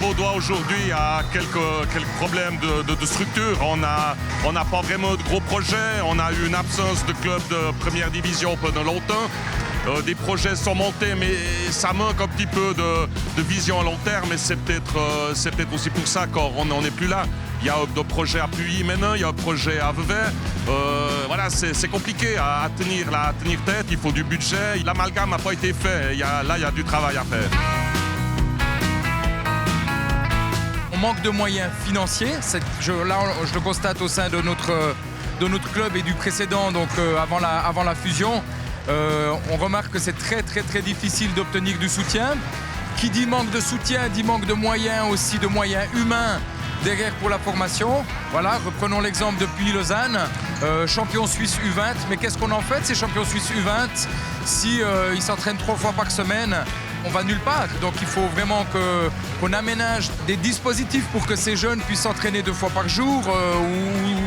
Vaudois aujourd'hui a quelques problèmes de structure. On n'a pas vraiment de gros projets. On a eu une absence de club de première division pendant longtemps. Des projets sont montés, mais ça manque un petit peu de vision à long terme. Et c'est peut-être aussi pour ça qu'on n'en est plus là. Il y a d'autres projets à Puy maintenant, il y a un projet à Vevey. Voilà, c'est compliqué à tenir tête. Il faut du budget. L'amalgame n'a pas été fait. Il y a du travail à faire. On manque de moyens financiers. Je le constate au sein de notre club et du précédent, donc avant la fusion. On remarque que c'est très difficile d'obtenir du soutien. Qui dit manque de soutien, dit manque de moyens, aussi de moyens humains derrière pour la formation. Voilà, reprenons l'exemple de Puy-Lausanne, champion suisse U20. Mais qu'est-ce qu'on en fait, ces champions suisses U20, si ils s'entraînent 3 fois par semaine? On va nulle part. Donc il faut vraiment qu'on aménage des dispositifs pour que ces jeunes puissent s'entraîner 2 fois par jour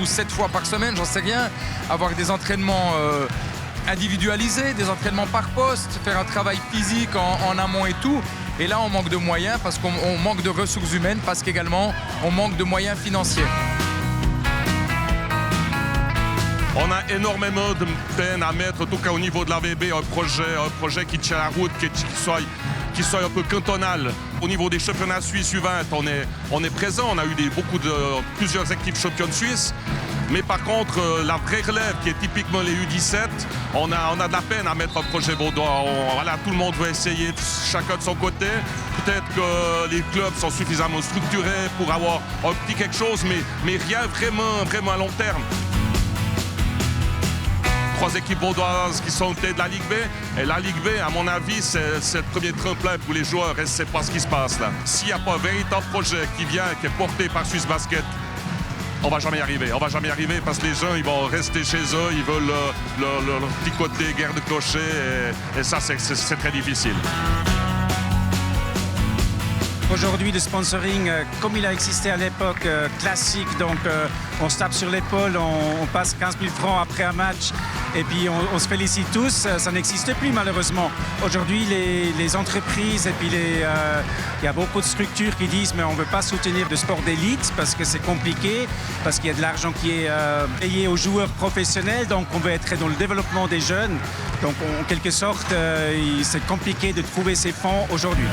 ou 7 fois par semaine, j'en sais rien. Avoir des entraînements individualisés, des entraînements par poste, faire un travail physique en amont et tout. Et là, on manque de moyens parce qu'on manque de ressources humaines, parce qu'également, on manque de moyens financiers. On a énormément de peine à mettre, en tout cas au niveau de l'AVB, un projet qui tient la route, qui soit un peu cantonal. Au niveau des championnats suisses U20, on est présent. On a eu plusieurs équipes championnes suisses. Mais par contre, la vraie relève, qui est typiquement les U17, on a de la peine à mettre un projet vaudois. Voilà, tout le monde veut essayer, chacun de son côté. Peut-être que les clubs sont suffisamment structurés pour avoir un petit quelque chose, mais rien vraiment à long terme. 3 équipes vaudoises qui sont tête de la Ligue B. Et la Ligue B, à mon avis, c'est le premier tremplin pour les joueurs et c'est pas ce qui se passe là. S'il n'y a pas un véritable projet qui est porté par Swiss Basket, on va jamais y arriver. On va jamais y arriver parce que les gens, ils vont rester chez eux, ils veulent leur petit côté guerre de clocher et ça, c'est très difficile. Aujourd'hui, le sponsoring, comme il a existé à l'époque, classique, donc on se tape sur l'épaule, on passe 15 000 francs après un match et puis on se félicite tous, ça n'existe plus malheureusement. Aujourd'hui, les entreprises et puis il y a beaucoup de structures qui disent mais on ne veut pas soutenir le sport d'élite parce que c'est compliqué, parce qu'il y a de l'argent qui est payé aux joueurs professionnels, donc on veut être dans le développement des jeunes. Donc en quelque sorte, c'est compliqué de trouver ces fonds aujourd'hui.